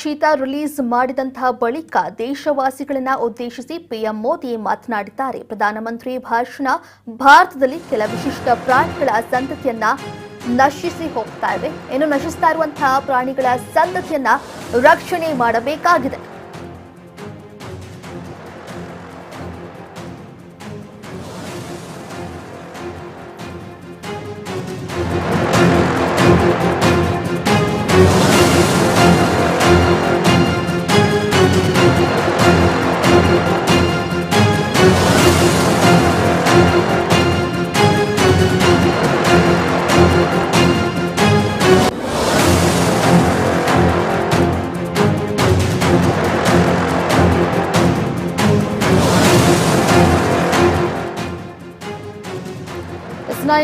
Cheetah release ಮಾಡಿದಂತಹ ಬಳಿಕ ದೇಶವಾಸಿಗಳನ್ನ ಉದ್ದೇಶಿಸಿ ಪಿಎಂ ಮೋದಿ ಮಾತನಾಡಿದ್ದಾರೆ. ಪ್ರಧಾನಮಂತ್ರಿ ಭಾಷಣ ಭಾರತದಲ್ಲಿ ಕೆಲ ವಿಶಿಷ್ಟ ಪ್ರಾಣಿಗಳ ಸಂತತಿಯನ್ನ ನಶಿಸಿ ಹೋಗ್ತಾ ಇವೆ. ಇನ್ನು ನಶಿಸ್ತಾ ಇರುವಂತಹ ಪ್ರಾಣಿಗಳ ಸಂತತಿಯನ್ನ ರಕ್ಷಣೆ ಮಾಡಬೇಕಾಗಿದೆ.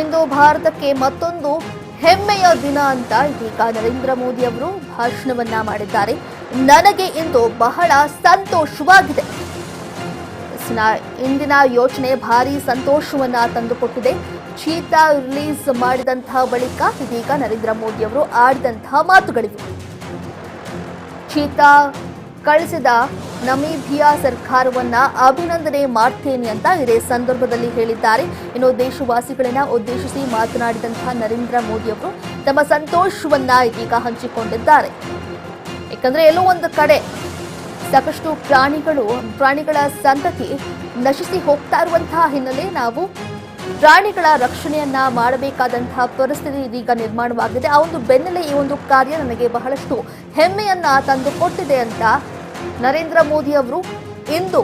ಇಂದು ಭಾರತಕ್ಕೆ ಮತ್ತೊಂದು ಹೆಮ್ಮೆಯ ದಿನ ಅಂತ ಇದೀಗ ನರೇಂದ್ರ ಮೋದಿ ಅವರು ಭಾಷಣವನ್ನ ಮಾಡಿದ್ದಾರೆ. ನನಗೆ ಇಂದು ಬಹಳ ಸಂತೋಷವಾಗಿದೆ. ಇಂದಿನ ಯೋಚನೆ ಭಾರಿ ಸಂತೋಷವನ್ನ ತಂದುಕೊಟ್ಟಿದೆ. ಚೀತಾ ರಿಲೀಸ್ ಮಾಡಿದಂತಹ ಬಳಿಕ ಇದೀಗ ನರೇಂದ್ರ ಮೋದಿ ಅವರು ಆಡಿದಂತಹ ಮಾತುಗಳಿವೆ. ಚೀತಾ ಕಳಿಸಿದ ನಮೀಬಿಯಾ ಸರ್ಕಾರವನ್ನ ಅಭಿನಂದನೆ ಮಾಡ್ತೇನೆ ಅಂತ ಇದೇ ಸಂದರ್ಭದಲ್ಲಿ ಹೇಳಿದ್ದಾರೆ. ಇನ್ನು ದೇಶವಾಸಿಗಳನ್ನ ಉದ್ದೇಶಿಸಿ ಮಾತನಾಡಿದಂತಹ ನರೇಂದ್ರ ಮೋದಿ ಅವರು ತಮ್ಮ ಸಂತೋಷವನ್ನ ಇದೀಗ ಹಂಚಿಕೊಂಡಿದ್ದಾರೆ. ಯಾಕಂದ್ರೆ ಎಲ್ಲೋ ಒಂದು ಕಡೆ ಸಾಕಷ್ಟು ಪ್ರಾಣಿಗಳ ಸಂತತಿ ನಶಿಸಿ ಹೋಗ್ತಾ ಇರುವಂತಹ ಹಿನ್ನೆಲೆ ನಾವು ಪ್ರಾಣಿಗಳ ರಕ್ಷಣೆಯನ್ನ ಮಾಡಬೇಕಾದಂತಹ ಪರಿಸ್ಥಿತಿ ಇದೀಗ ನಿರ್ಮಾಣವಾಗಿದೆ. ಆ ಒಂದು ಬೆನ್ನಲ್ಲೇ ಈ ಒಂದು ಕಾರ್ಯ ನನಗೆ ಬಹಳಷ್ಟು ಹೆಮ್ಮೆಯನ್ನ ತಂದುಕೊಟ್ಟಿದೆ ಅಂತ ನರೇಂದ್ರ ಮೋದಿ ಅವರು ಇಂದು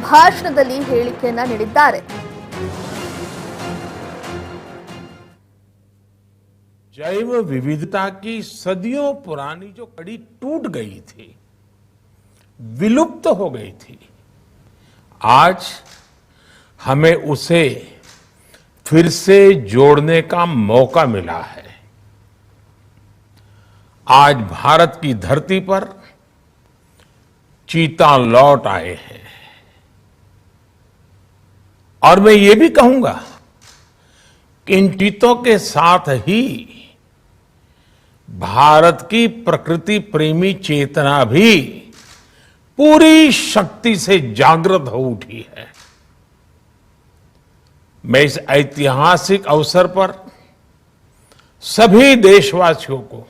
ಭಾಷಣದಲ್ಲಿ ಹೇಳಿಕೆಯನ್ನ ನೀಡಿದ್ದಾರೆ. जैव विविधता की सदियों पुरानी जो कड़ी टूट गई थी, विलुप्त हो गई थी, आज हमें उसे फिर से जोड़ने का मौका मिला है. आज भारत की धरती पर चीता लौट आए हैं. और मैं ये भी कहूंगा कि इन चीतों के साथ ही भारत की प्रकृति प्रेमी चेतना भी पूरी शक्ति से जागृत हो उठी है. मैं इस ऐतिहासिक अवसर पर सभी देशवासियों को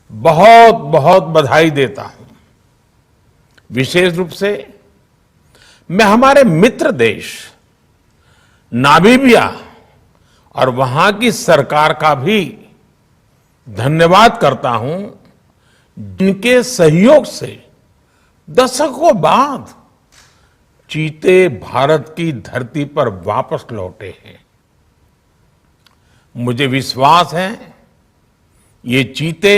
बहुत बहुत बधाई देता हूं. विशेष रूप से मैं हमारे मित्र देश नामीबिया और वहां की सरकार का भी धन्यवाद करता हूं, जिनके सहयोग से दशकों बाद चीते भारत की धरती पर वापस लौटे हैं. मुझे विश्वास है ये चीते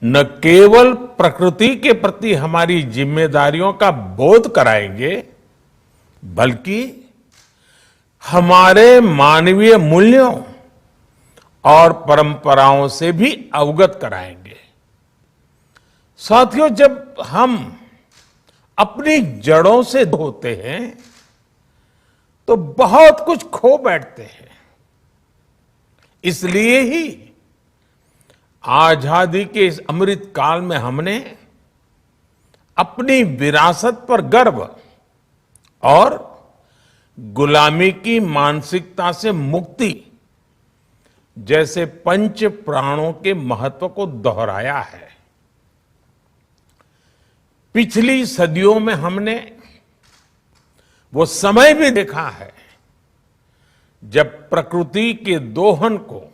न केवल प्रकृति के प्रति हमारी जिम्मेदारियों का बोध कराएंगे, बल्कि हमारे मानवीय मूल्यों और परंपराओं से भी अवगत कराएंगे. साथियों, जब हम अपनी जड़ों से होते हैं तो बहुत कुछ खो बैठते हैं. इसलिए ही आजादी के इस अमृत काल में हमने अपनी विरासत पर गर्व और गुलामी की मानसिकता से मुक्ति जैसे पंच प्राणों के महत्व को दोहराया है. पिछली सदियों में हमने वो समय भी देखा है जब प्रकृति के दोहन को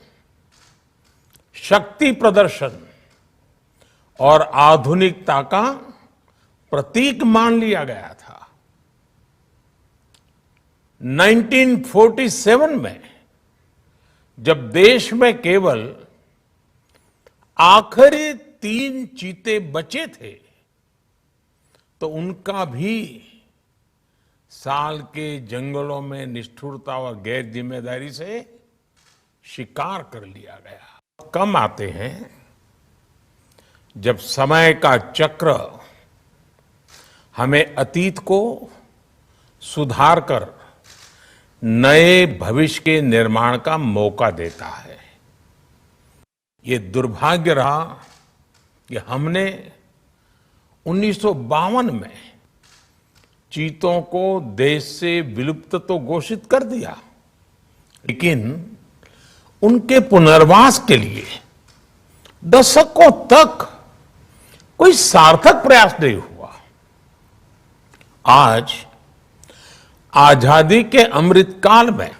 शक्ति प्रदर्शन और आधुनिकता का प्रतीक मान लिया गया था. 1947 में जब देश में केवल आखिरी 3 चीते बचे थे तो उनका भी साल के जंगलों में निष्ठुरता और गैर जिम्मेदारी से शिकार कर लिया गया. कम आते हैं जब समय का चक्र हमें अतीत को सुधार कर नए भविष्य के निर्माण का मौका देता है. ये दुर्भाग्य रहा कि हमने 1952 में चीतों को देश से विलुप्त तो घोषित कर दिया, लेकिन उनके पुनर्वास के लिए दशकों तक कोई सार्थक प्रयास नहीं हुआ। आज आजादी के अमृत काल में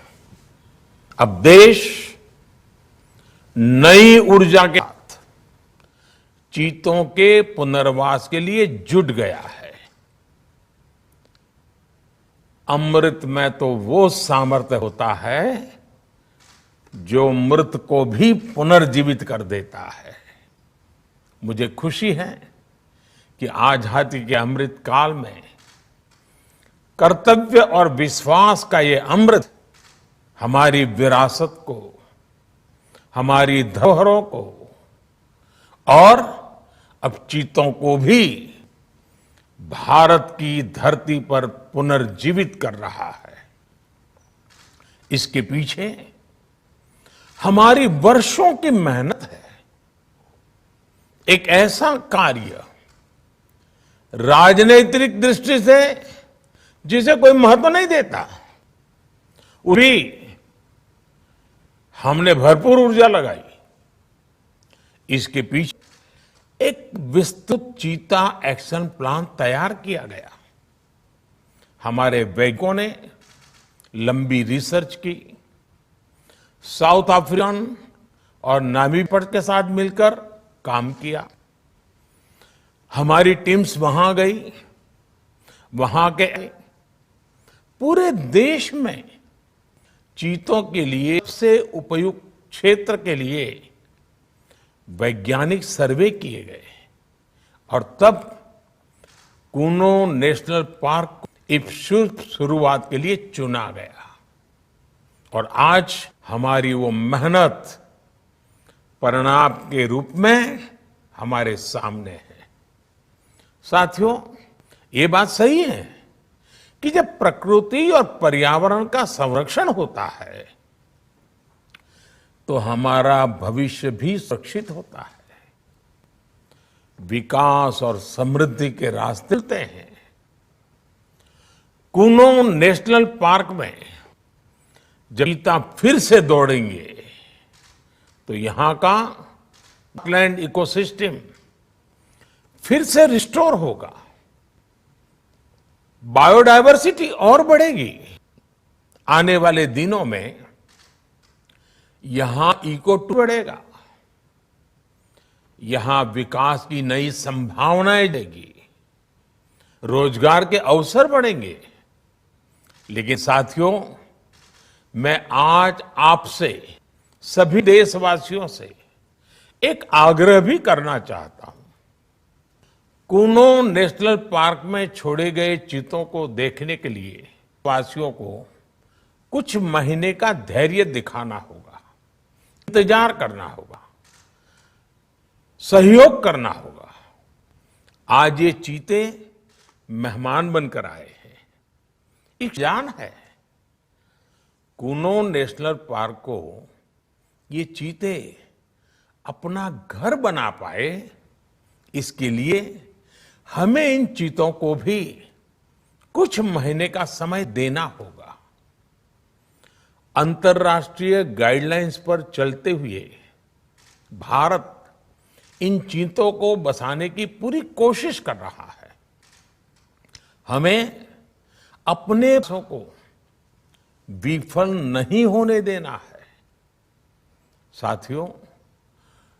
अब देश नई ऊर्जा के साथ चीतों के पुनर्वास के लिए जुट गया है। अमृत में तो वो सामर्थ्य होता है जो मृत को भी पुनर्जीवित कर देता है। मुझे खुशी है कि आजादी के अमृत काल में कर्तव्य और विश्वास का ये अमृत हमारी विरासत को, हमारी धरोहरों को और अब चीतों को भी भारत की धरती पर पुनर्जीवित कर रहा है। इसके पीछे हमारी वर्षों की मेहनत है। एक ऐसा कार्य राजनीतिक दृष्टि से जिसे कोई महत्व नहीं देता, भी हमने भरपूर ऊर्जा लगाई। इसके पीछे एक विस्तृत चीता एक्शन प्लान तैयार किया गया। हमारे वैज्ञानिकों ने लंबी रिसर्च की, साउथ अफ्रीकन और नामीबिया के साथ मिलकर काम किया। हमारी टीम्स वहां गई, वहां के पूरे देश में चीतों के लिए सबसे उपयुक्त क्षेत्र के लिए वैज्ञानिक सर्वे किए गए और तब कूनो नेशनल पार्क इस शुरुआत के लिए चुना गया। और आज हमारी वो मेहनत परिणाम के रूप में हमारे सामने है। साथियों, ये बात सही है कि जब प्रकृति और पर्यावरण का संरक्षण होता है तो हमारा भविष्य भी सुरक्षित होता है, विकास और समृद्धि के रास्ते खुलते हैं। कूनो नेशनल पार्क में जब चीता फिर से दौड़ेंगे तो यहां का लैंड इकोसिस्टम फिर से रिस्टोर होगा, बायोडायवर्सिटी और बढ़ेगी। आने वाले दिनों में यहां इको टूरिज्म बढ़ेगा, यहां विकास की नई संभावनाएं देगी, रोजगार के अवसर बढ़ेंगे। लेकिन साथियों, मैं आज आपसे सभी देशवासियों से एक आग्रह भी करना चाहता हूं। कूनो नेशनल पार्क में छोड़े गए चीतों को देखने के लिए वासियों को कुछ महीने का धैर्य दिखाना होगा, इंतजार करना होगा, सहयोग करना होगा। आज ये चीते मेहमान बनकर आए हैं, एक जान है। कूनो नेशनल पार्क को ये चीते अपना घर बना पाए, इसके लिए हमें इन चीतों को भी कुछ महीने का समय देना होगा। अंतर्राष्ट्रीय गाइडलाइंस पर चलते हुए भारत इन चीतों को बसाने की पूरी कोशिश कर रहा है। हमें अपने प्रयासों को विफल नहीं होने देना है। साथियों,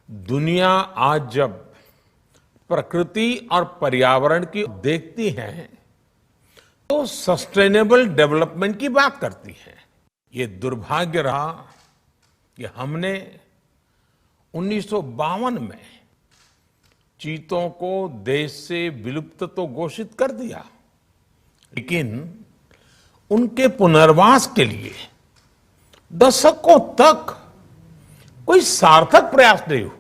दुनिया आज जब प्रकृति और पर्यावरण की देखती है तो सस्टेनेबल डेवलपमेंट की बात करती है। ये दुर्भाग्य रहा कि हमने 1952 में चीतों को देश से विलुप्त तो घोषित कर दिया, लेकिन उनके पुनर्वास के लिए दशकों तक कोई सार्थक प्रयास नहीं हुआ।